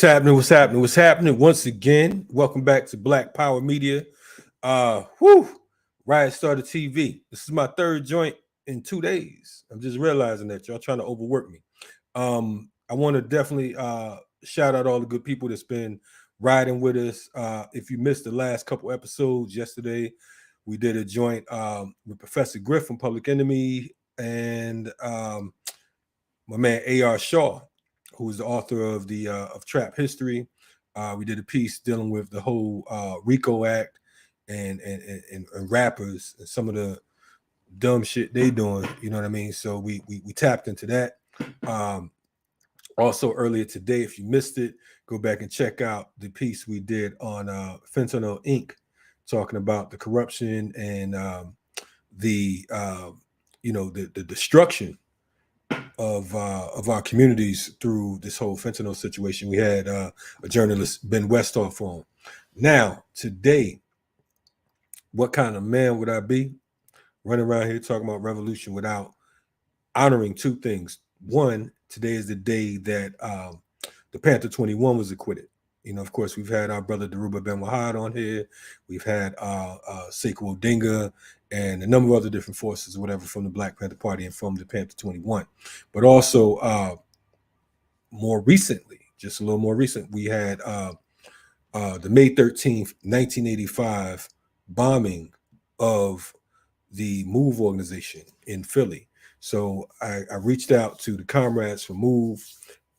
What's happening? What's happening? What's happening? Once again, welcome back to Black Power Media. Riot Starter TV. This is my third joint in 2 days. I'm just realizing that y'all trying to overwork me. I want to definitely shout out all the good people that's been riding with us. If you missed the last couple episodes yesterday, we did a joint with Professor Griff from Public Enemy and my man A.R. Shaw, who is the author of the of Trap History. We did a piece dealing with the whole RICO Act and rappers and some of the dumb shit they doing. You know what I mean? So we tapped into that. Also earlier today, if you missed it, go back and check out the piece we did on Fentanyl Inc., talking about the corruption and the destruction of our communities through this whole fentanyl situation. We had a journalist, Ben Westhoff, on. Now, today, what kind of man would I be running around here talking about revolution without honoring two things? One, today is the day that the Panther 21 was acquitted. You know, of course, we've had our brother Daruba Ben Wahad on here. We've had Sekou Odinga and a number of other different forces, whatever, from the Black Panther Party and from the Panther 21. But also, more recently, just a little more recent, we had the May 13th, 1985 bombing of the MOVE organization in Philly. So I reached out to the comrades from MOVE,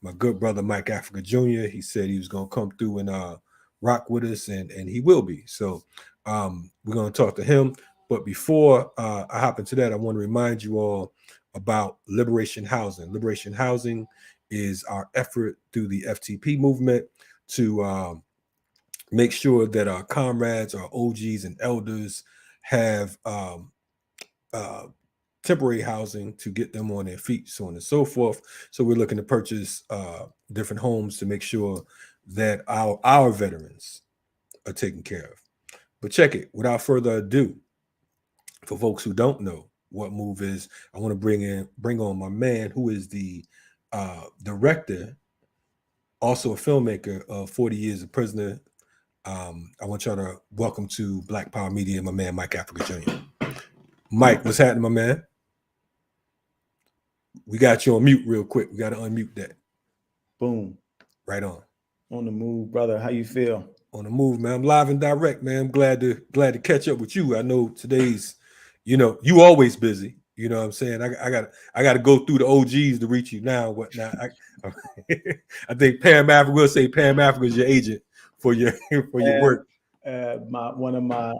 my good brother Mike Africa Jr. He said he was going to come through and rock with us, and he will be. So we're going to talk to him. But before I hop into that, I want to remind you all about Liberation Housing. Liberation Housing is our effort through the FTP movement to make sure that our comrades, our OGs and elders have temporary housing to get them on their feet, so on and so forth. So we're looking to purchase different homes to make sure that our veterans are taken care of. But check it, without further ado, for folks who don't know what MOVE is, I want to bring on my man who is the director, also a filmmaker of 40 Years a Prisoner. I want y'all to welcome to Black Power Media, my man Mike Africa Jr. Mike, what's happening, my man? We got you on mute real quick. We got to unmute that. Boom. Right on. On the move, brother. How you feel? On the move, man. I'm live and direct, man. I'm glad to catch up with you. I know today's, you always busy. You know what I'm saying? I got to go through the OGs to reach you now. Whatnot. I think Pam Africa will say Pam Africa is your agent for your work. One of my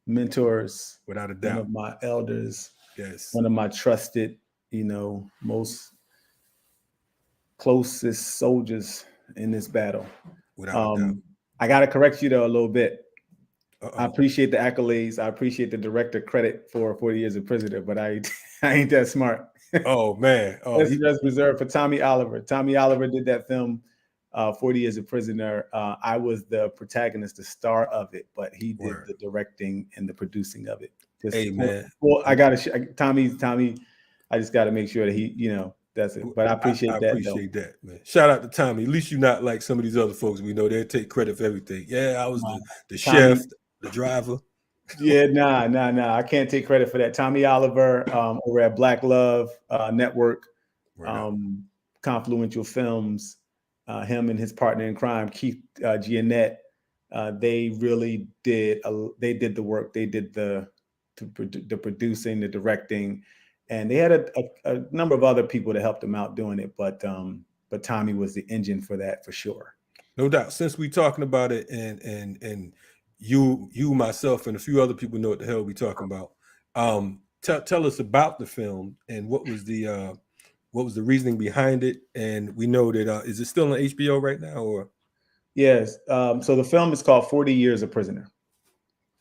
mentors, without a doubt, one of my elders, yes, one of my trusted, most closest soldiers in this battle. Without a doubt. I got to correct you though a little bit. Uh-oh. I appreciate the accolades. I appreciate the director credit for 40 Years a Prisoner, but I ain't that smart. Oh man, that's reserved for Tommy Oliver. Tommy Oliver did that film, 40 Years a Prisoner. I was the protagonist, the star of it, but he did the directing and the producing of it. Man. Well, I gotta Tommy. I just got to make sure that he, that's it. But I appreciate that. I appreciate that, man. Shout out to Tommy. At least you're not like some of these other folks we know. They take credit for everything. Yeah, I was the chef, the driver. Yeah, nah. I can't take credit for that. Tommy Oliver over at Black Love Network, Confluential Films, him and his partner in crime, Keith Giannette, they really did. They did the work. They did the producing, the directing, And they had a number of other people to help them out doing it, but Tommy was the engine for that for sure. No doubt. Since we talking about it, and you myself and a few other people know what the hell we talking about. Tell us about the film and what was the reasoning behind it. And we know that is it still on HBO right now or? Yes. So the film is called 40 Years a Prisoner,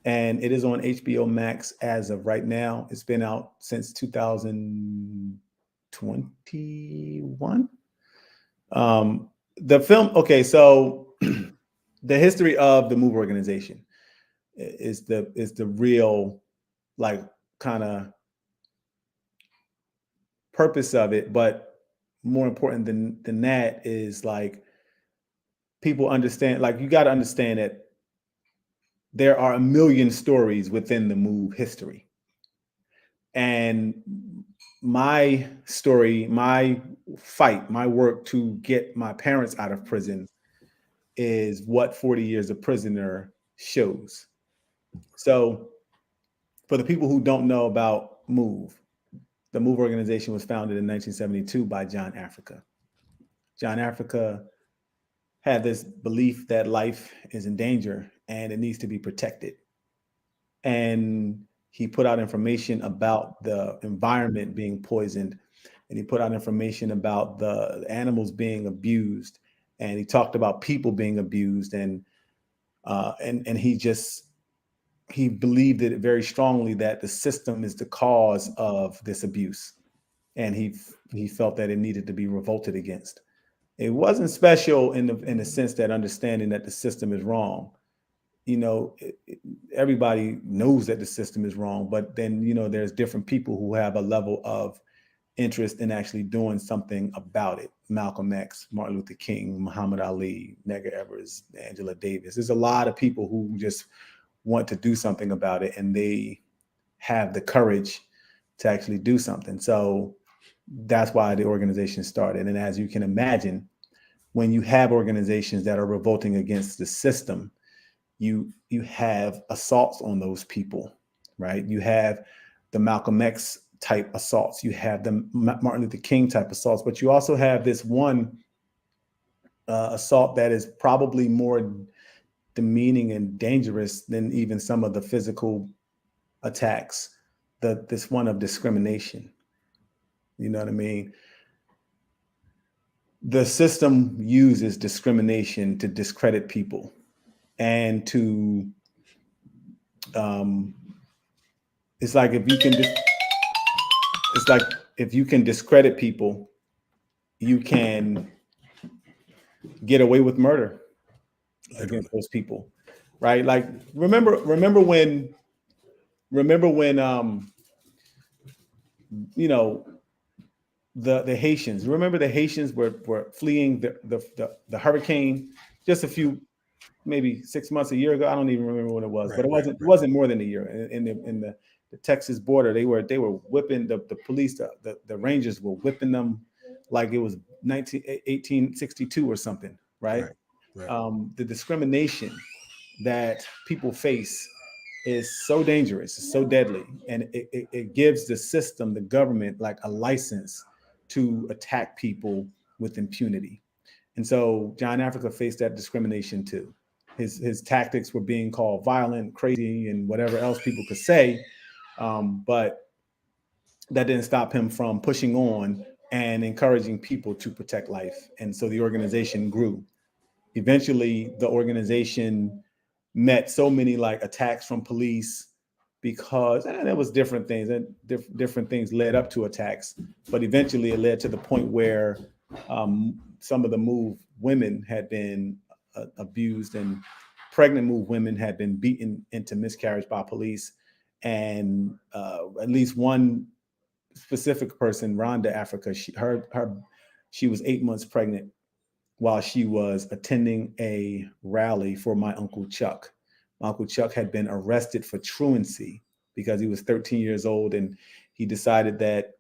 and it is on HBO Max as of right now. It's been out since 2021. The film, okay, so the history of the MOVE organization is the real, like, kind of purpose of it, but more important than that is, like, people understand, like, you got to understand that there are a million stories within the MOVE history. And my story, my fight, my work to get my parents out of prison is what 40 Years a Prisoner shows. So for the people who don't know about MOVE, the MOVE organization was founded in 1972 by John Africa. John Africa had this belief that life is in danger and it needs to be protected. And he put out information about the environment being poisoned, and he put out information about the animals being abused, and he talked about people being abused, and he believed it very strongly that the system is the cause of this abuse, and he felt that it needed to be revolted against. It wasn't special in the sense that understanding that the system is wrong. Everybody knows that the system is wrong, but then, there's different people who have a level of interest in actually doing something about it. Malcolm X, Martin Luther King, Muhammad Ali, Medgar Evers, Angela Davis. There's a lot of people who just want to do something about it, and they have the courage to actually do something. So that's why the organization started. And as you can imagine, when you have organizations that are revolting against the system, you have assaults on those people, right? You have the Malcolm X type assaults, you have the Martin Luther King type assaults, but you also have this one assault that is probably more demeaning and dangerous than even some of the physical attacks. This one of discrimination. You know what I mean? The system uses discrimination to discredit people and to it's like if you can discredit people, you can get away with murder against those people, right? Like remember when the Haitians. Remember the Haitians were fleeing the hurricane just a few, maybe 6 months, a year ago. I don't even remember when it was, but it wasn't more than a year. In the Texas border, they were whipping the police, the Rangers were whipping them like it was 1862 or something, right? The discrimination that people face is so dangerous, it's so deadly, and it gives the system, the government, like a license to attack people with impunity. And so John Africa faced that discrimination too. His tactics were being called violent, crazy, and whatever else people could say, but that didn't stop him from pushing on and encouraging people to protect life. And so the organization grew. Eventually, the organization met so many like attacks from police because there was different things, and different things led up to attacks. But eventually, it led to the point where some of the MOVE women had been abused, and pregnant MOVE women had been beaten into miscarriage by police. And at least one specific person, Rhonda Africa, she was 8 months pregnant while she was attending a rally for my Uncle Chuck. My Uncle Chuck had been arrested for truancy because he was 13 years old, and he decided that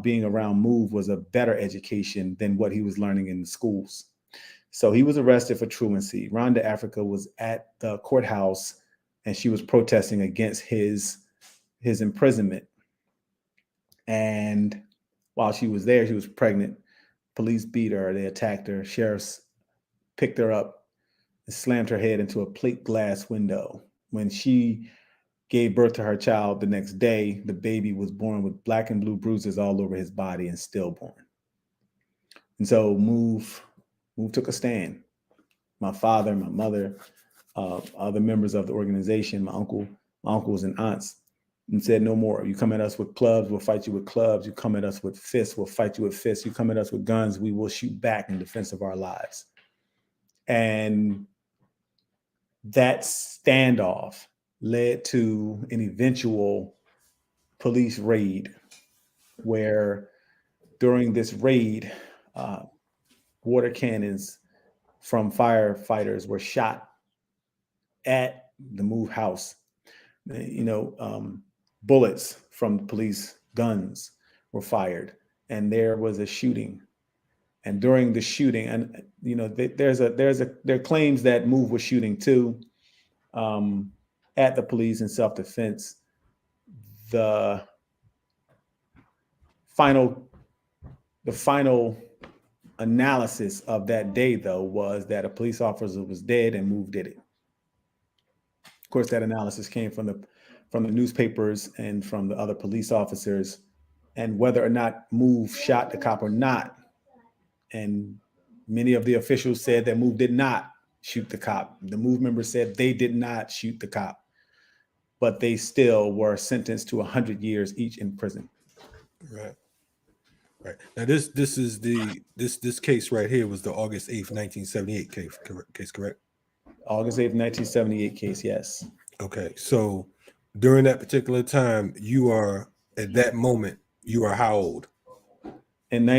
being around MOVE was a better education than what he was learning in the schools. So he was arrested for truancy. Rhonda Africa was at the courthouse, and she was protesting against his imprisonment. And while she was there, she was pregnant. Police beat her. They attacked her. Sheriffs picked her up and slammed her head into a plate glass window. When she gave birth to her child the next day, the baby was born with black and blue bruises all over his body and stillborn. And so Move took a stand. My father, my mother, other members of the organization, my uncles and aunts, and said, no more. You come at us with clubs, we'll fight you with clubs. You come at us with fists, we'll fight you with fists. You come at us with guns, we will shoot back in defense of our lives. And that standoff led to an eventual police raid where during this raid, water cannons from firefighters were shot at the Move house. Bullets from police guns were fired, and there was a shooting. And during the shooting, and there are claims that Move was shooting too at the police in self-defense. The final analysis of that day, though, was that a police officer was dead and Move did it. Of course, that analysis came from the newspapers and from the other police officers, and whether or not Move shot the cop or not. And many of the officials said that Move did not shoot the cop. The Move members said they did not shoot the cop, but they still were sentenced to 100 years each in prison. Right. Now this case right here was the August 8th, 1978 case, correct? August 8th, 1978 case, yes. Okay. So during that particular time, at that moment, you are how old? On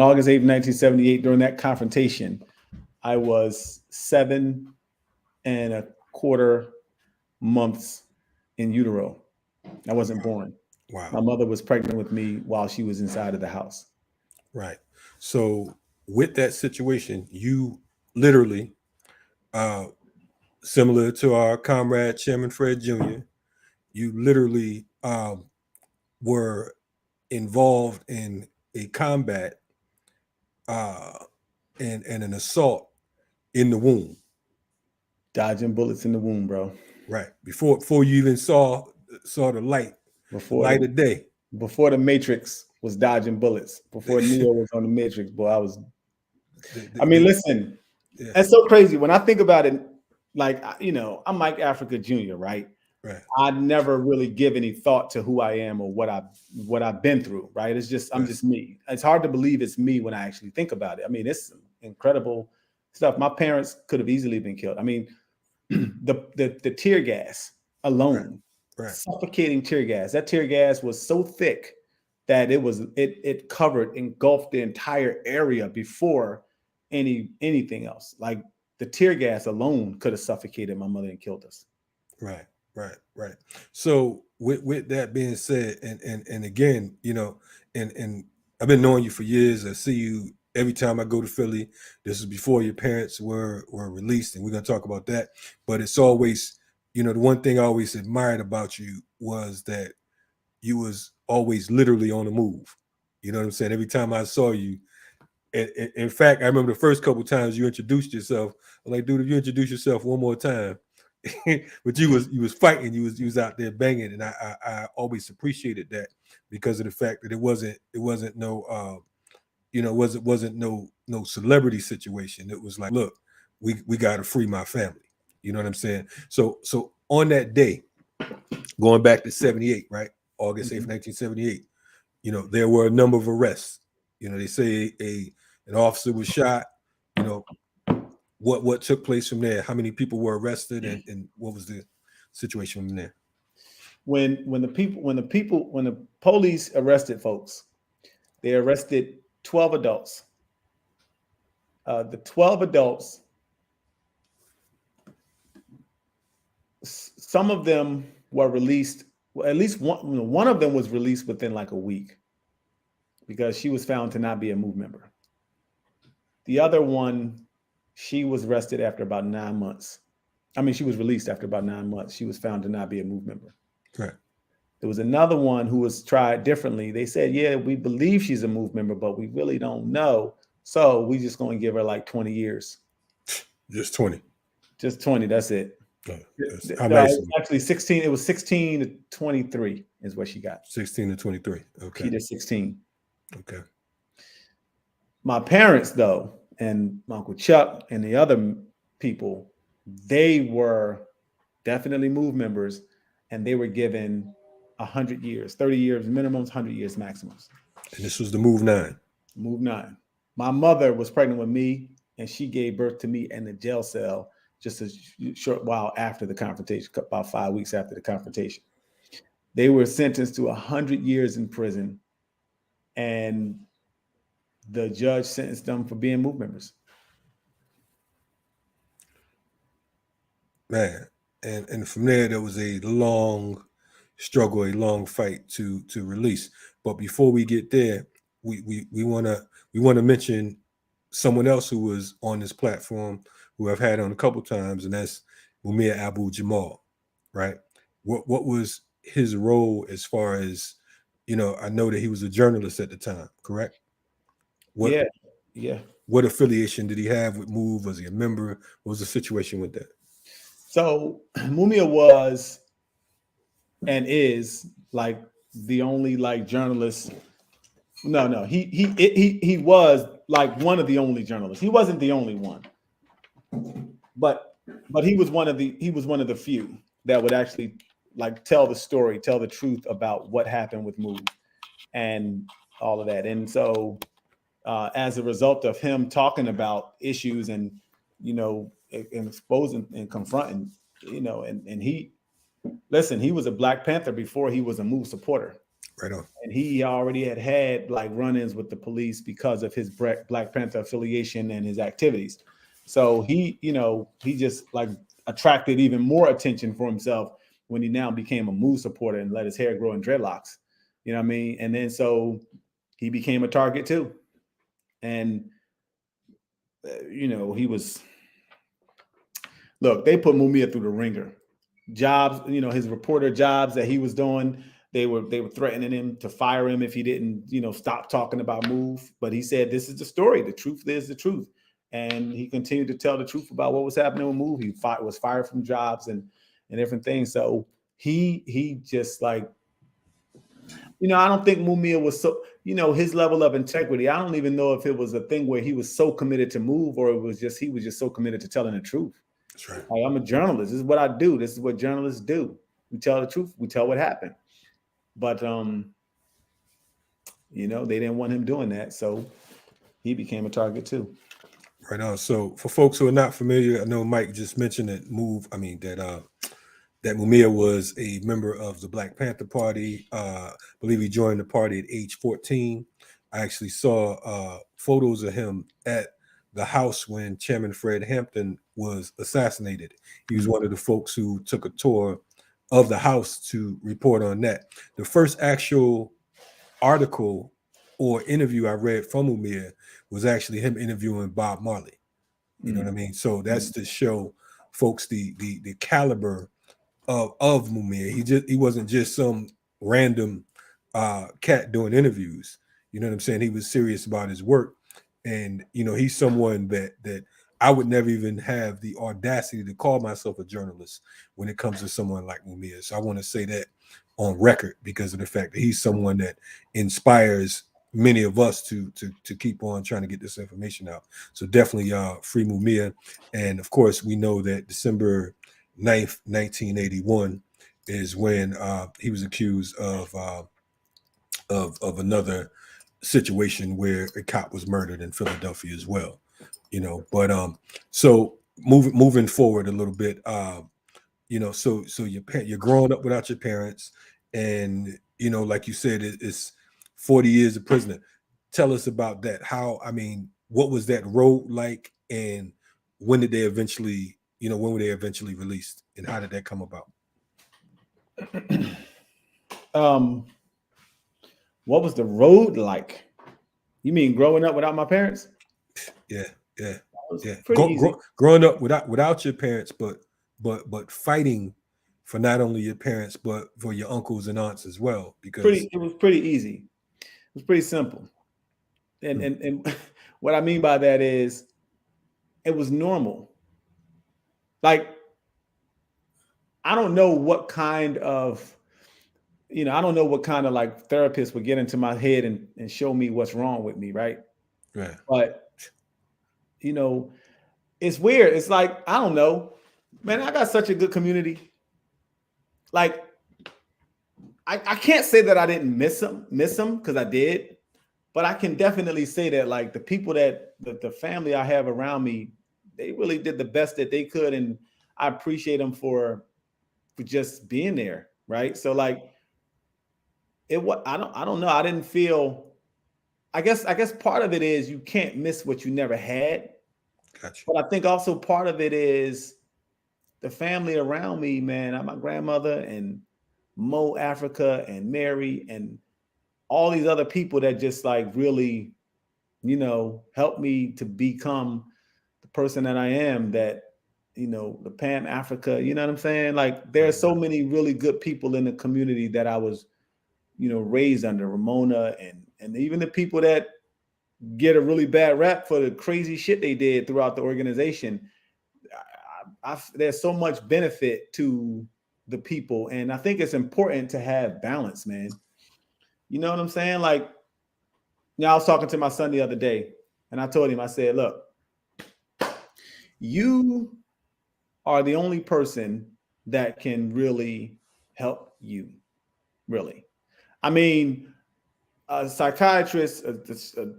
August 8th, 1978, during that confrontation, I was 7 1/4 months in utero. I wasn't born. Wow. My mother was pregnant with me while she was inside of the house. Right. So with that situation, you literally, similar to our comrade Chairman Fred Jr., you literally were involved in a combat and an assault in the womb. Dodging bullets in the womb, bro. Right. Before you even saw the light of day. Before the Matrix was dodging bullets. Before Neo was on the Matrix, boy, listen, yeah. That's so crazy. When I think about it, like, I'm Mike Africa Jr., right? Right. I never really give any thought to who I am or what I've been through, right? It's just, I'm just me. It's hard to believe it's me when I actually think about it. I mean, it's incredible stuff. My parents could have easily been killed. I mean, the tear gas alone, right. Suffocating tear gas. That tear gas was so thick that it engulfed the entire area before anything else. Like the tear gas alone could have suffocated my mother and killed us. Right. So with that being said, and again, and I've been knowing you for years. I see you every time I go to Philly. This is before your parents were released, and we're gonna talk about that. But it's always, the one thing I always admired about you was that you was always literally on the move. You know what I'm saying? Every time I saw you, in fact, I remember the first couple of times you introduced yourself. I'm like, dude, if you introduce yourself one more time. But you was fighting, you was out there banging, and I always appreciated that because of the fact that it wasn't no wasn't no celebrity situation. It was like, look, we got to free my family. You know what I'm saying? So on that day, going back to 78, right? August 8th, 1978, there were a number of arrests. They say an officer was shot. What took place from there? How many people were arrested, and what was the situation from there? When the police arrested folks, they arrested 12 adults. The 12 adults, some of them were released. Well, at least one of them was released within like a week because she was found to not be a Move member. The other one, she was arrested after about 9 months. I mean, she was released after about 9 months. She was found to not be a Move member. Right. There was another one who was tried differently. They said, yeah, we believe she's a MOVE member, but we really don't know. So we just going to give her like 20 years. Just 20. Just 20. That's it. How nice. Actually, 16. It was 16 to 23 is what she got. 16 to 23. Okay. She did 16. Okay. My parents, though, and my Uncle Chuck and the other people, they were definitely MOVE members, and they were given 100 years, 30 years minimums, 100 years maximums. And this was the MOVE 9. MOVE 9. My mother was pregnant with me, and she gave birth to me in the jail cell just a short while after the confrontation, about 5 weeks after the confrontation. They were sentenced to 100 years in prison, and the judge sentenced them for being MOVE members. Man, and from there was a long struggle, a long fight to release. But before we get there, we want to mention someone else who was on this platform who I've had on a couple times, and that's Mumia Abu-Jamal, right? What was his role as far as, I know that he was a journalist at the time, correct? Yeah. What affiliation did he have with MOVE? Was he a member? What was the situation with that? So Mumia was and is like the only like journalist. No, he was like one of the only journalists. He wasn't the only one, but he was one of the few that would actually like tell the story, tell the truth about what happened with MOVE and all of that. And so as a result of him talking about issues and and exposing and confronting, and he was a Black Panther before he was a MOVE supporter. Right on. And he already had like run-ins with the police because of his Black Panther affiliation and his activities. So he just like attracted even more attention for himself when he now became a MOVE supporter and let his hair grow in dreadlocks. You know what I mean? And then so he became a target too. And he was, look, they put Mumia through the ringer. Jobs, his reporter jobs that he was doing, they were threatening him to fire him if he didn't, stop talking about MOVE. But he said, this is the story. The truth is the truth. And he continued to tell the truth about what was happening with MOVE. He was fired from jobs and different things. So he just like, I don't think Mumia was so, his level of integrity. I don't even know if it was a thing where he was so committed to MOVE or he was just so committed to telling the truth. That's right. Like, I'm a journalist. This is what I do. This is what journalists do. We tell the truth. We tell what happened. But, they didn't want him doing that. So he became a target too. Right on. So for folks who are not familiar, I know Mike just mentioned that that Mumia was a member of the Black Panther Party. I believe he joined the party at age 14. I actually saw photos of him at the house when Chairman Fred Hampton was assassinated. He was one of the folks who took a tour of the house to report on that. The first actual article or interview I read from Mumia was actually him interviewing Bob Marley. You know what I mean? So that's to show folks the caliber of Mumia. He wasn't just some random cat doing interviews. You know what I'm saying? He was serious about his work. And he's someone that I would never even have the audacity to call myself a journalist when it comes to someone like Mumia. So I want to say that on record because of the fact that he's someone that inspires many of us to keep on trying to get this information out. So definitely free Mumia. And of course, we know that December 9th, 1981 is when he was accused of another situation where a cop was murdered in Philadelphia as well. But so moving forward a little bit, so you're growing up without your parents, and like you said, it's 40 years a prisoner. Tell us about that. What was that road like, and when did they eventually, when were they eventually released, and how did that come about? What was the road like? You mean growing up without my parents? Yeah. Pretty easy. Growing up without your parents, but fighting for not only your parents but for your uncles and aunts as well? Because it was pretty easy. It was pretty simple. And what I mean by that is it was normal. Like, I don't know what kind of, I don't know what kind of like therapist would get into my head and show me what's wrong with me, right? Right. But, it's weird. It's like, I don't know, man, I got such a good community. Like, I can't say that I didn't miss them because I did, but I can definitely say that like the people that the family I have around me, they really did the best that they could, and I appreciate them for just being there, right? So like I don't know. I didn't feel. I guess part of it is you can't miss what you never had. Gotcha. But I think also part of it is the family around me, man. My grandmother and Mumia Africa and Mary and all these other people that just like really, helped me to become the person that I am, that, the Pan Africa, you know what I'm saying? Like there are so many really good people in the community that I was, raised under, Ramona and even the people that get a really bad rap for the crazy shit they did throughout the organization. There's so much benefit to the people. And I think it's important to have balance, man. You know what I'm saying? Like, I was talking to my son the other day and I told him, I said, look, you are the only person that can really help you. Really. I mean, a psychiatrist, a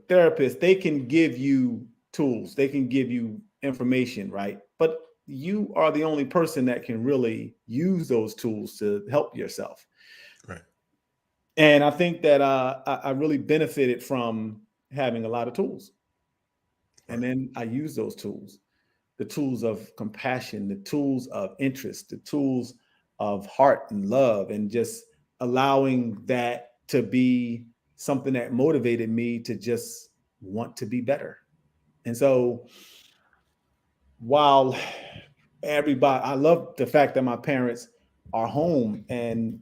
therapist, they can give you tools, they can give you information, right? But you are the only person that can really use those tools to help yourself. Right. And I think that I really benefited from having a lot of tools. Right. And then I use those tools, the tools of compassion, the tools of interest, the tools of heart and love, and just allowing that to be something that motivated me to just want to be better. And so while I love the fact that my parents are home and,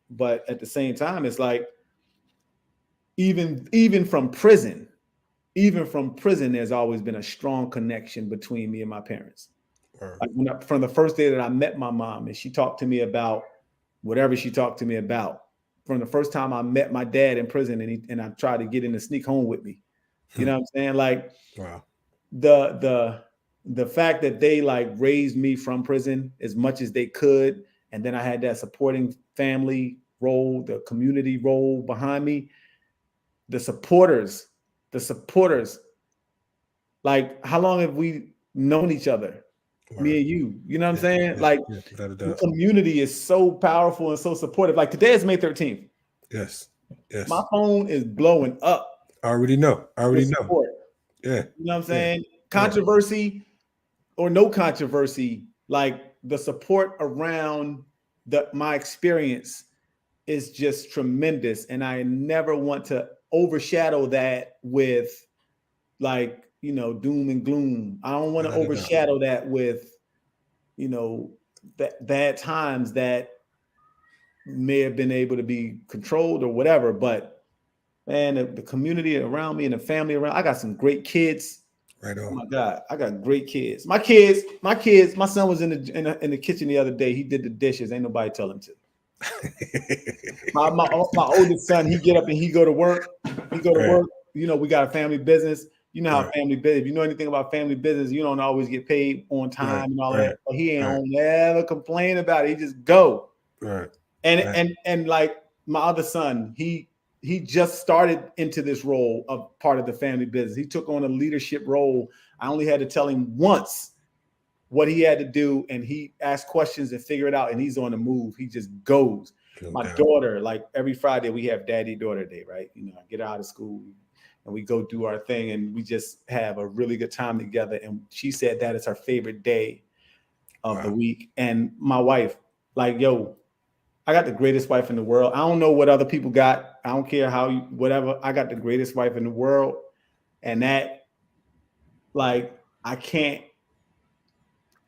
but at the same time, it's like, even from prison, there's always been a strong connection between me and my parents. Like from the first day that I met my mom and she talked to me about whatever she talked to me about, from the first time I met my dad in prison and I tried to get him to sneak home with me. You know what I'm saying? Like, wow. The fact that they like raised me from prison as much as they could, and then I had that supporting family role, the community role behind me, the supporters, like how long have we known each other? Wow. Me and you know what I'm saying? Like the community is so powerful and so supportive. Like today is May 13th. Yes. My phone is blowing up. I already know. Yeah. You know what I'm saying? Yeah. Controversy or no controversy, like the support around my experience is just tremendous. And I never want to overshadow that with like, doom and gloom. I don't want to overshadow that with, bad times that may have been able to be controlled or whatever. But man, the community around me and the family around, I got some great kids. Right on. Oh my God, I got great kids. My son was in the kitchen the other day. He did the dishes. Ain't nobody tell him to. my oldest son, he get up and he go to work. Work. We got a family business. You know how family business. If you know anything about family business, you don't always get paid on time and all that. But he ain't never complain about it. He just go. Right. And like my other son, he just started into this role of part of the family business. He took on a leadership role. I only had to tell him once what he had to do, and he asked questions and figure it out, and he's on the move. He just goes. My daughter, like every Friday we have daddy-daughter day, right? I get out of school and we go do our thing, and we just have a really good time together. And she said that is her favorite day of the week. And my wife, like, yo, I got the greatest wife in the world. I don't know what other people got. I don't care whatever. I got the greatest wife in the world. And that, like, I can't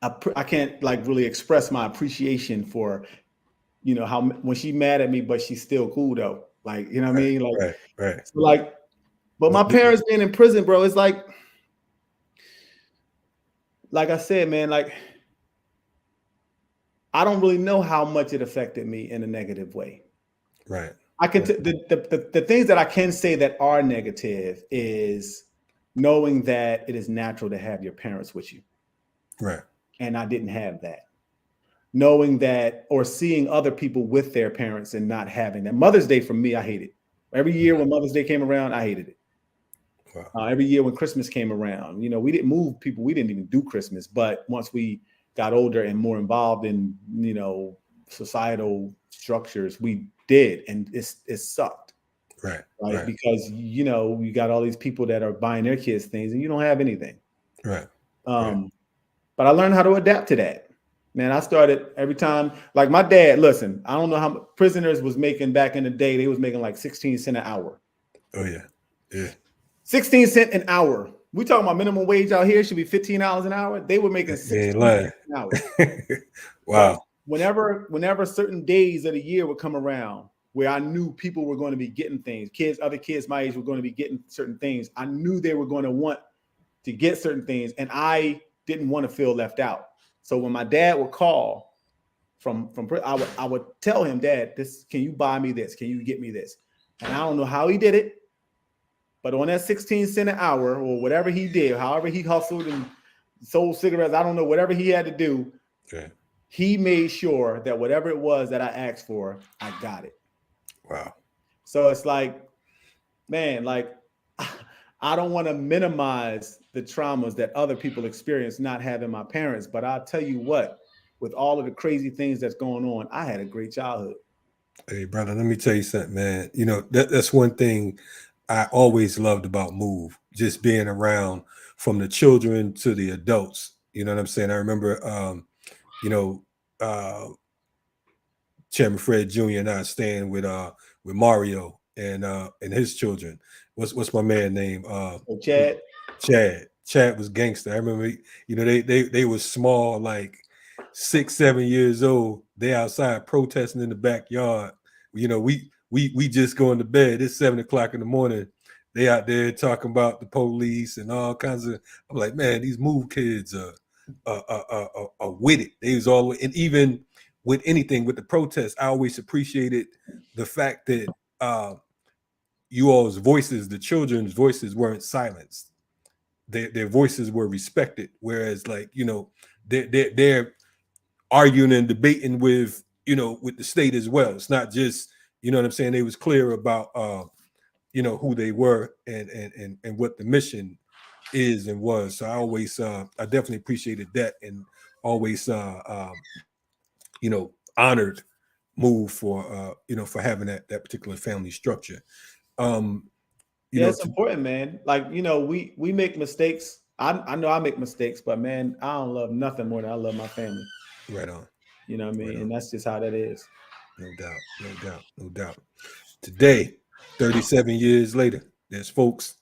I can't like really express my appreciation for, you know, how when she mad at me, but she's still cool though. Like, you know what I mean? Like, right. So like, but my parents being in prison, bro, it's like I said, man, like, I don't really know how much it affected me in a negative way. Right. I can the things that I can say that are negative is knowing that it is natural to have your parents with you. Right. And I didn't have that. Knowing that or seeing other people with their parents and not having that. Mother's Day for me, I hated. Every year when Mother's Day came around, I hated it. Wow. Every year when Christmas came around, you know, we didn't move people. We didn't even do Christmas. But once we got older and more involved in, you know, societal structures, we did. And it sucked. Right. Because, you know, you got all these people that are buying their kids things and you don't have anything. Right. But I learned how to adapt to that. Man, I started every time, like my dad, listen, I don't know how prisoners was making back in the day. They was making like 16 cents an hour. Oh, yeah. Yeah. 16 cents an hour. We talking about minimum wage out here should be $15 an hour. They were making 16 cents an hour. Wow. But whenever certain days of the year would come around where I knew people were going to be getting things, other kids my age were going to be getting certain things. I knew they were going to want to get certain things, and I didn't want to feel left out. So when my dad would call from I would tell him, Dad, can you buy me this? Can you get me this? And I don't know how he did it, but on that 16 cents an hour or whatever he did, however he hustled and sold cigarettes, I don't know, whatever he had to do, he made sure that whatever it was that I asked for, I got it. Wow. So it's like, man, like I don't want to minimize the traumas that other people experience not having my parents, but I'll tell you what, with all of the crazy things that's going on, I had a great childhood. Hey, brother, let me tell you something, man. You know, that's one thing I always loved about Move, just being around from the children to the adults. You know what I'm saying? I remember, you know, Chairman Fred Jr. and I staying with Mario and his children. What's my man name? Chad. Chad was gangster. I remember, you know, they were small, like 6, 7 years old. They outside protesting in the backyard. You know, we just going to bed. It's 7 o'clock in the morning. They out there talking about the police and all kinds of. I'm like, man, these Move kids are with it. They was all, and even with anything with the protests, I always appreciated the fact that you all's voices, the children's voices, weren't silenced. Their voices were respected. Whereas, like, you know, they're arguing and debating with, you know, with the state as well. It's not just, you know what I'm saying. They was clear about you know, who they were and what the mission is and was. So I always I definitely appreciated that, and always you know, honored Move for you know, for having that particular family structure. You know, it's important, man. Like, you know, we make mistakes. I know I make mistakes, but man, I don't love nothing more than I love my family. Right on. You know what I mean? Right, and that's just how that is. No doubt. Today, 37 years later, there's folks,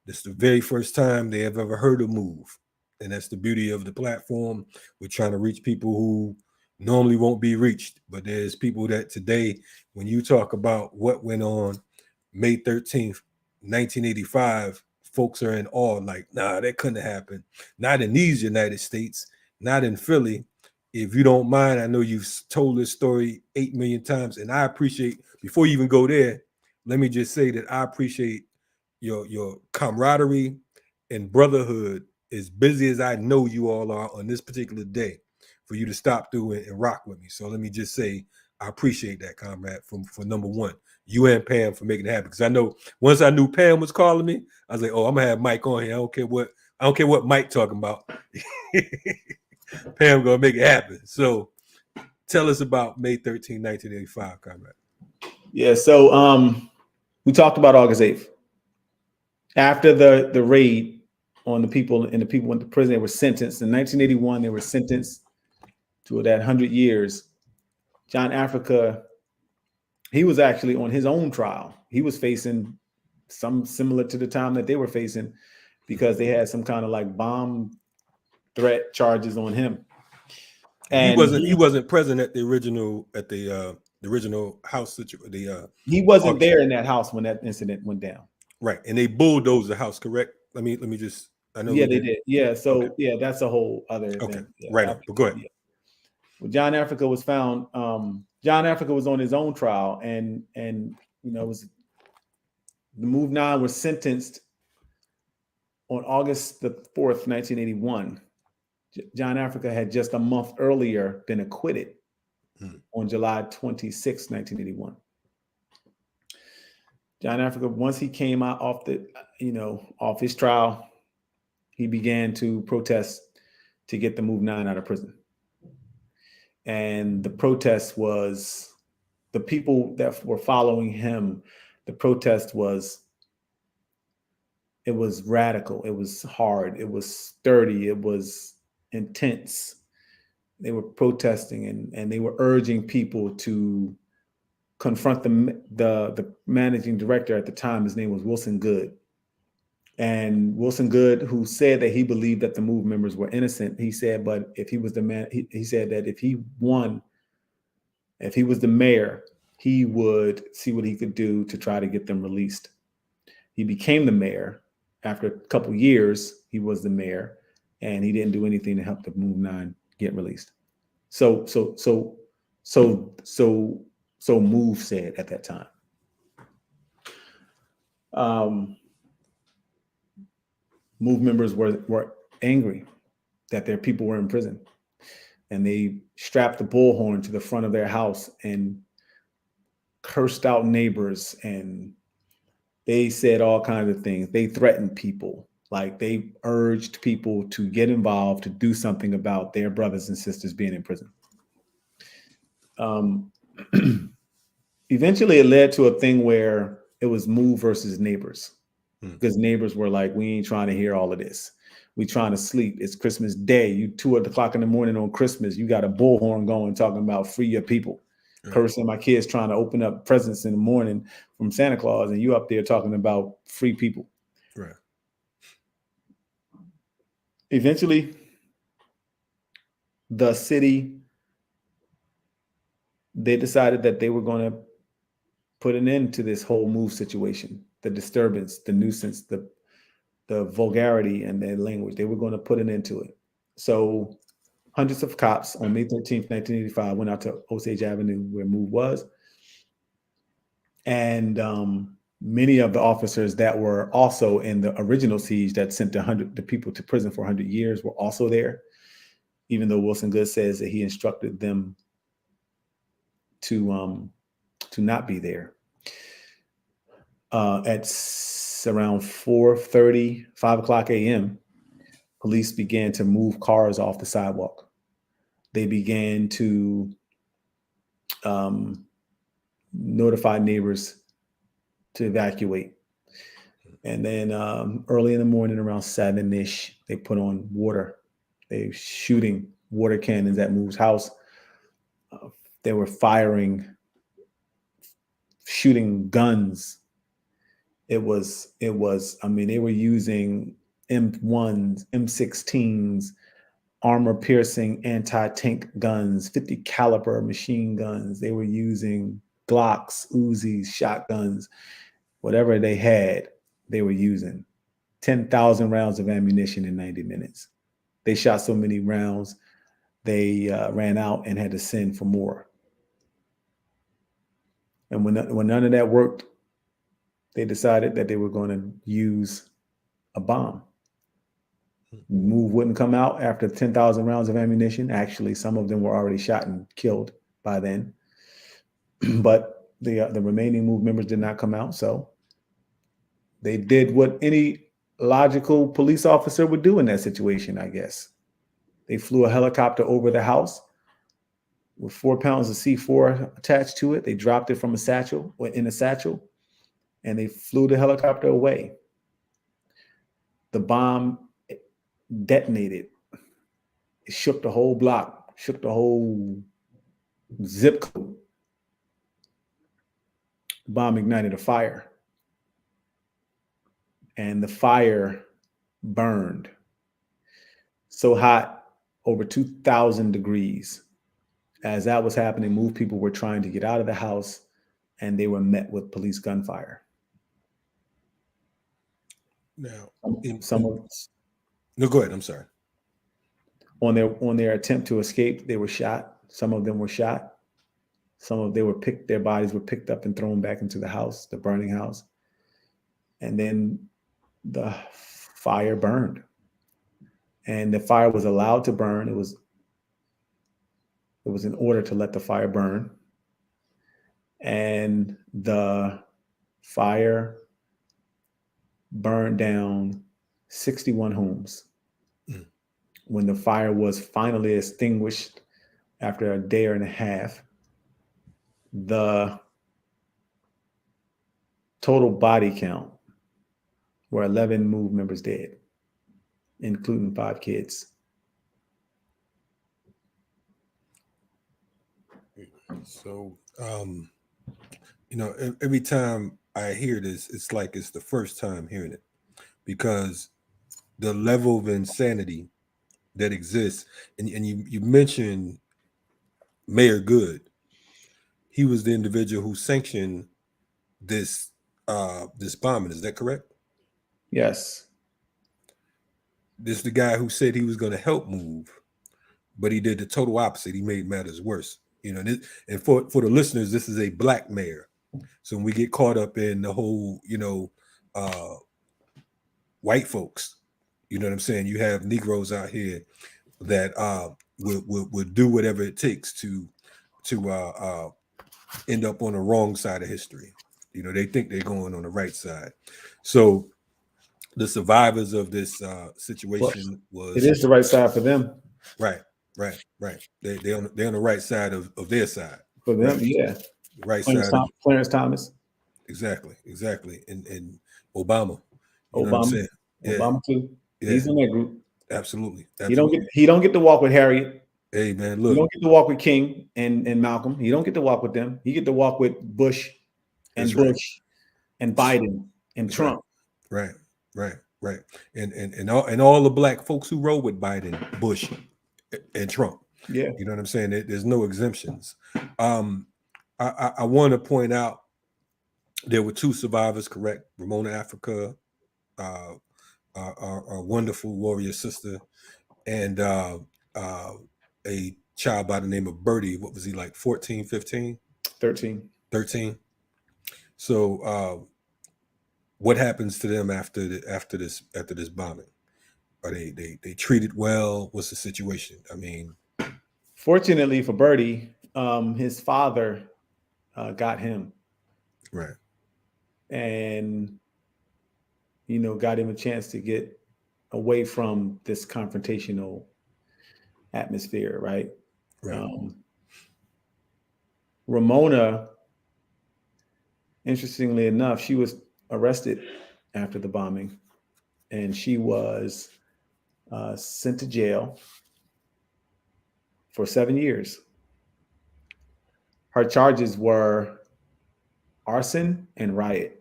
this is the very first time they have ever heard of Move. And that's the beauty of the platform. We're trying to reach people who normally won't be reached. But there's people that today, when you talk about what went on May 13th, 1985, folks are in awe, like, nah, that couldn't have happened. Not in these United States, not in Philly. If you don't mind, I know you've told this story 8 million times, and I appreciate, before you even go there, let me just say that I appreciate your camaraderie and brotherhood, as busy as I know you all are on this particular day, for you to stop through and rock with me. So let me just say, I appreciate that, comrade, for number one. You and Pam for making it happen. Because I know once I knew Pam was calling me, I was like, oh, I'm gonna have Mike on here. I don't care what Mike talking about. Pam gonna make it happen. So tell us about May 13, 1985, comrade. Yeah, so we talked about August 8th. After the raid on the people, and the people went to prison, they were sentenced. In 1981, they were sentenced to that 100 years. John Africa, he was actually on his own trial. He was facing some similar to the time that they were facing, because they had some kind of like bomb threat charges on him. And he wasn't present at the original house situation. He wasn't auction. there in that house when that incident went down. Right, and they bulldozed the house. Correct. Let me just. I know. Yeah, they did. Yeah, so yeah, that's a whole other Okay. event. Yeah, Right. But go ahead. Yeah. Well, John Africa was found. John Africa was on his own trial, and it was the Move 9 was sentenced on August the 4th, 1981. John Africa had just a month earlier been acquitted on July 26, 1981. John Africa, once he came out off his trial, he began to protest to get the Move 9 out of prison. And the protest was, the people that were following him, the protest was, it was radical, it was hard, it was sturdy, it was intense. They were protesting and they were urging people to confront the managing director at the time. His name was Wilson Goode. And Wilson Goode, who said that he believed that the Move members were innocent, he said, but if he was the man, he said that if he won, if he was the mayor, he would see what he could do to try to get them released. He became the mayor. After a couple of years, he was the mayor, and he didn't do anything to help the Move 9 get released. So Move said at that time. Move members were angry that their people were in prison, and they strapped the bullhorn to the front of their house and cursed out neighbors, and they said all kinds of things. They threatened people, like they urged people to get involved, to do something about their brothers and sisters being in prison. Eventually it led to a thing where it was Move versus neighbors, because neighbors were like, we ain't trying to hear all of this. We trying to sleep. It's Christmas Day. You 2:00 in the morning on Christmas, you got a bullhorn going talking about free your people. Cursing my kids trying to open up presents in the morning from Santa Claus, and you up there talking about free people. Right. Eventually, the city, they decided that they were going to put an end to this whole Move situation, the disturbance, the nuisance, the vulgarity and the language. They were going to put an end to it. So hundreds of cops on May 13th, 1985 went out to Osage Avenue where Move was. And many of the officers that were also in the original siege that sent the people to prison for 100 years were also there, even though Wilson Goode says that he instructed them to not be there. At around 4:30, 5:00 a.m., police began to move cars off the sidewalk. They began to notify neighbors to evacuate. And then early in the morning, around 7-ish, they put on water. They were shooting water cannons at Move's house. They were shooting guns. It was, they were using M1s, M16s, armor-piercing anti-tank guns, 50 caliber machine guns. They were using Glocks, Uzis, shotguns, whatever they had, they were using. 10,000 rounds of ammunition in 90 minutes. They shot so many rounds, they ran out and had to send for more. And when none of that worked, they decided that they were going to use a bomb. Move wouldn't come out after 10,000 rounds of ammunition. Actually, some of them were already shot and killed by then. But the remaining Move members did not come out. So they did what any logical police officer would do in that situation, I guess. They flew a helicopter over the house with 4 pounds of C4 attached to it. They dropped it from a satchel, and they flew the helicopter away. The bomb detonated. It shook the whole block, shook the whole zip code. The bomb ignited a fire, and the fire burned so hot over 2,000 degrees. As that was happening, MOVE people were trying to get out of the house, and they were met with police gunfire. Now, no, go ahead. I'm sorry. On their attempt to escape, they were shot. Some of them were shot. Their bodies were picked up and thrown back into the house, the burning house. And then the fire burned. And the fire was allowed to burn. It was in order to let the fire burn. And the fire burned down 61 homes. Mm. When the fire was finally extinguished after a day and a half, the total body count were 11 MOVE members dead, including 5 kids. So, every time I hear this, it's like it's the first time hearing it, because the level of insanity that exists, and you mentioned Mayor Goode. He was the individual who sanctioned this bombing. Is that correct? Yes. This is the guy who said he was going to help MOVE, but he did the total opposite. He made matters worse. And for the listeners, this is a black mayor. So when we get caught up in the whole, white folks, you know what I'm saying? You have Negroes out here that will do whatever it takes to end up on the wrong side of history. They think they're going on the right side. So the survivors of this situation was, it is the right side for them. Right. They're on the right side of their side. For them, right. Yeah. Right side. Clarence Thomas. Exactly. And Obama. You know what I'm saying? Obama too. Yeah. He's in that group. Absolutely. He don't get to walk with Harriet. Hey man, look. He don't get to walk with King and Malcolm. He don't get to walk with them. He get to walk with Bush and and Biden and Trump. Right. And all the black folks who rode with Biden, Bush, and Trump. Yeah. You know what I'm saying? There's no exemptions. I want to point out there were 2 survivors, correct? Ramona Africa, our wonderful warrior sister, and a child by the name of Birdie. What was he, like 14, 15? 13. So what happens to them after this bombing? Are they treated well? What's the situation? I mean, fortunately for Birdie, his father got him. Right. And got him a chance to get away from this confrontational atmosphere, right? Ramona, interestingly enough, she was arrested after the bombing, and she was sent to jail for 7 years. Her charges were arson and riot.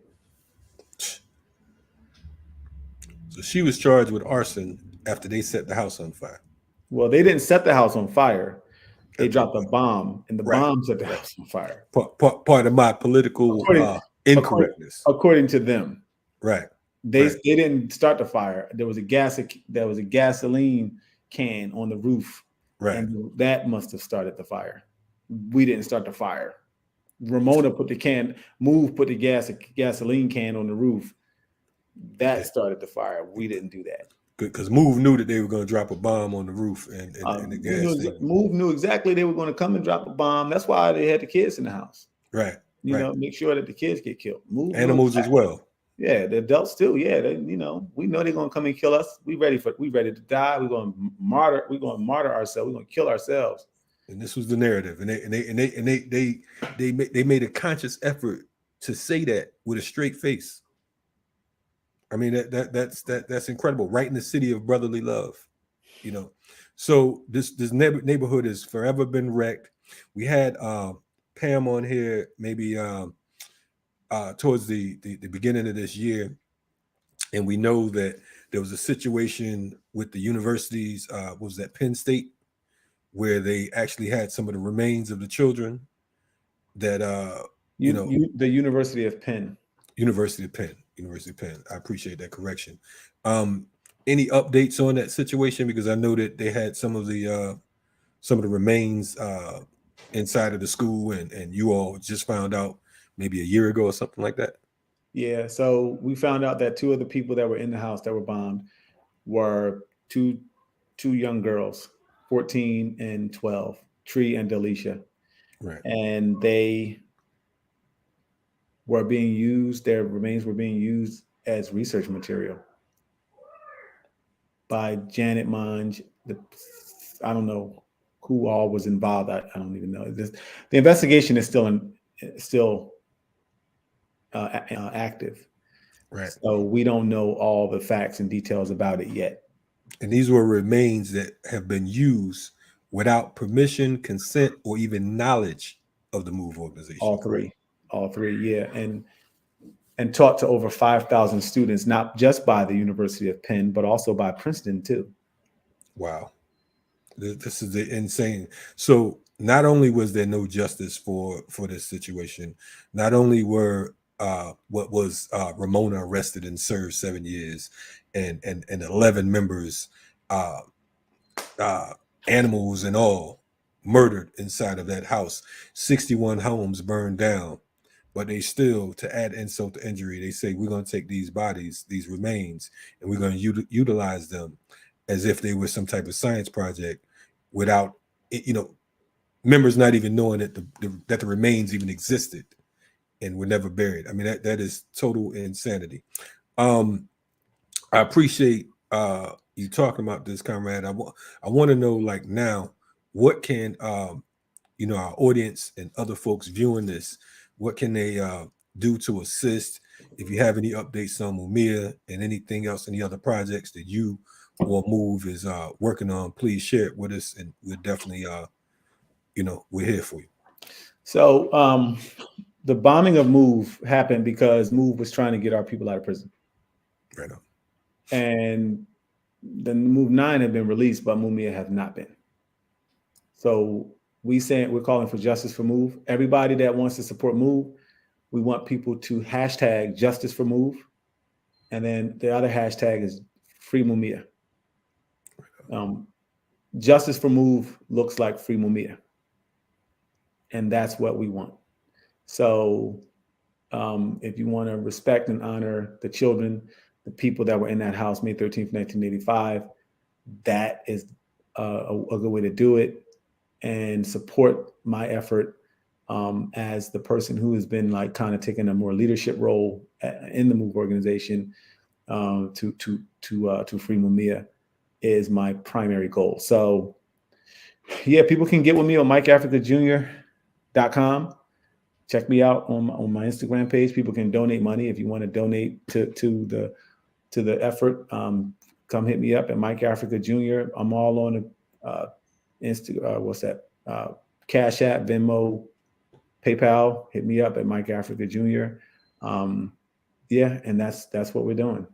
So she was charged with arson after they set the house on fire. Well, they didn't set the house on fire. They dropped a bomb, and the bomb set the house on fire. Part of my political incorrectness. According to them. Right. They didn't start the fire. There was a gasoline can on the roof. Right. And that must have started the fire. We didn't start the fire. Ramona put the gasoline can on the roof. That started the fire. We didn't do that. Good, because MOVE knew that they were going to drop a bomb on the roof and the gas. MOVE knew exactly they were going to come and drop a bomb. That's why they had the kids in the house. Right. Make sure that the kids get killed. MOVE animals as well. Yeah, the adults too. Yeah, we know they're going to come and kill us. We ready to die. We're going to martyr. We're going to martyr ourselves. We're going to kill ourselves. And this was the narrative, and they made a conscious effort to say that with a straight face. I mean, that's incredible. Right in the city of brotherly love, So this neighborhood has forever been wrecked. We had Pam on here maybe towards the beginning of this year, and we know that there was a situation with the universities. What was that, Penn State? where they actually had some of the remains of the children that the University of Penn. University of Penn. I appreciate that correction. Any updates on that situation? Because I know that they had some of the remains inside of the school, and you all just found out maybe a year ago or something like that. Yeah, so we found out that two of the people that were in the house that were bombed were two young girls, 14 and 12, Tree and Delisha. Right. And they were being used, their remains were being used as research material by Janet Monge. I don't know who all was involved. I don't even know. The investigation is still active. Right. So we don't know all the facts and details about it yet. And these were remains that have been used without permission, consent, or even knowledge of the MOVE organization. All three, yeah. And taught to over 5,000 students, not just by the University of Penn, but also by Princeton too. Wow. This is insane. So not only was there no justice for this situation, not only were Ramona arrested and served 7 years, and 11 members, animals and all, murdered inside of that house. 61 homes burned down, but they still, to add insult to injury, they say we're going to take these bodies, these remains, and we're going to utilize them as if they were some type of science project, without members not even knowing that the remains even existed and were never buried. I mean, that is total insanity. I appreciate you talking about this, comrade. I want to know, like, now, what can our audience and other folks viewing this, what can they do to assist? If you have any updates on Mumia and anything else, any other projects that you or MOVE is working on, please share it with us, and we're definitely we're here for you. So the bombing of MOVE happened because MOVE was trying to get our people out of prison. Right on. And the MOVE 9 had been released, but Mumia have not been. So we're calling for justice for MOVE. Everybody that wants to support MOVE, we want people to hashtag justice for MOVE. And then the other hashtag is free Mumia. Justice for MOVE looks like free Mumia. And that's what we want. So if you want to respect and honor the children, the people that were in that house May 13th, 1985, that is a good way to do it, and support my effort as the person who has been like kind of taking a more leadership role in the MOVE organization to free Mumia is my primary goal. So yeah, people can get with me on MikeAfricaJr.com. Check me out on my Instagram page. People can donate money if you want to donate to the effort. Come hit me up at Mike Africa Jr. I'm all on the Cash App, Venmo, PayPal. Hit me up at Mike Africa Jr. Yeah, and that's what we're doing.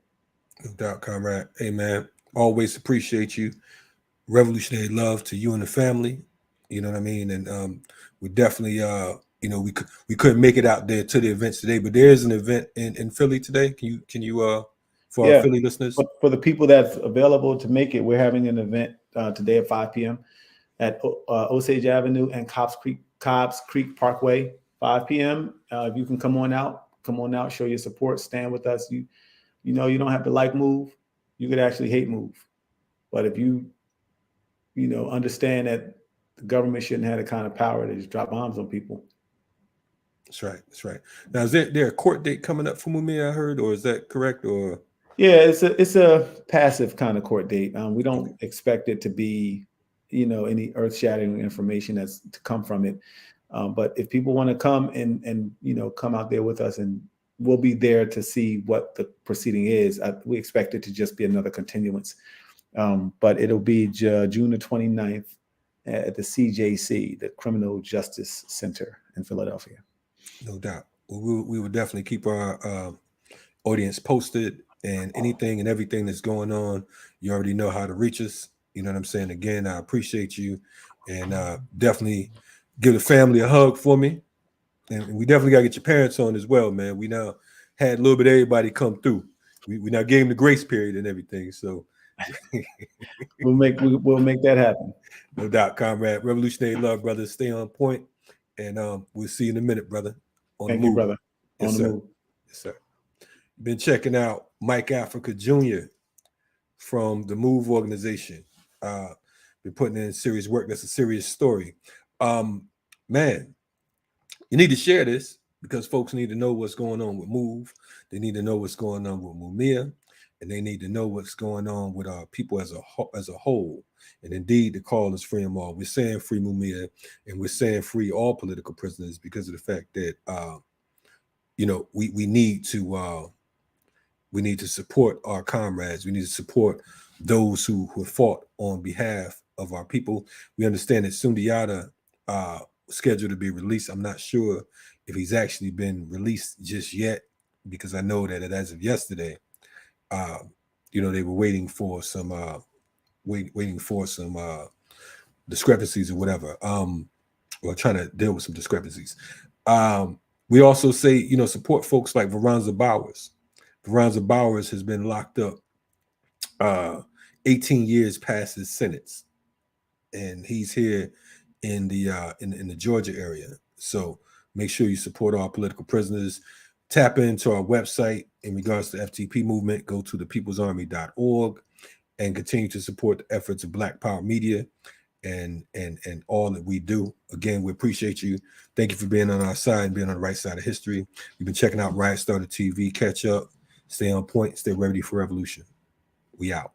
No doubt, comrade. Hey, man, always appreciate you. Revolutionary love to you and the family. You know what I mean? And we definitely we couldn't make it out there to the events today, but there is an event in Philly today. Can you for our Philly listeners? For the people that's available to make it, we're having an event today at 5 p.m. at Osage Avenue and Cobbs Creek Parkway, 5 p.m. If you can come on out, show your support, stand with us. You don't have to like MOVE. You could actually hate MOVE. But if you understand that the government shouldn't have the kind of power to just drop bombs on people. That's right. That's right. Now, is there a court date coming up for Mumia, I heard, or is that correct? Or yeah, it's a passive kind of court date. We don't expect it to be, any earth-shattering information that's to come from it. But if people want to come and come out there with us, and we'll be there to see what the proceeding is. We expect it to just be another continuance. But it'll be June the 29th at the CJC, the Criminal Justice Center in Philadelphia. No doubt. We will definitely keep our audience posted, and anything and everything that's going on. You already know how to reach us. You know what I'm saying? Again, I appreciate you, and definitely give the family a hug for me. And we definitely got to get your parents on as well, man. We now had a little bit of everybody come through. We now gave them the grace period and everything. So we'll make that happen. No doubt, comrade. Revolutionary love, brother. Stay on point, and we'll see you in a minute, brother. Thank you, brother. Yes, sir. Move. Yes, sir. Been checking out Mike Africa Jr. from the Move organization. Been putting in serious work. That's a serious story. Man, you need to share this because folks need to know what's going on with Move. They need to know what's going on with Mumia, and they need to know what's going on with our people as a whole. And indeed, the call is free them all. We're saying free Mumia, and we're saying free all political prisoners because of the fact that we need to support our comrades. We need to support those who fought on behalf of our people. We understand that Sundiata scheduled to be released. I'm not sure if he's actually been released just yet, because I know that as of yesterday, they were waiting for some discrepancies or whatever. Or trying to deal with some discrepancies. We also say, support folks like Veronza Bowers. Veronza Bowers has been locked up 18 years past his sentence, and he's here in the Georgia area. So make sure you support our political prisoners. Tap into our website in regards to the FTP movement. Go to thepeoplesarmy.org and continue to support the efforts of Black Power Media and all that we do. Again, we appreciate you. Thank you for being on our side and being on the right side of history. You've been checking out Riot Starter TV. Catch up. Stay on point. Stay ready for revolution. We out.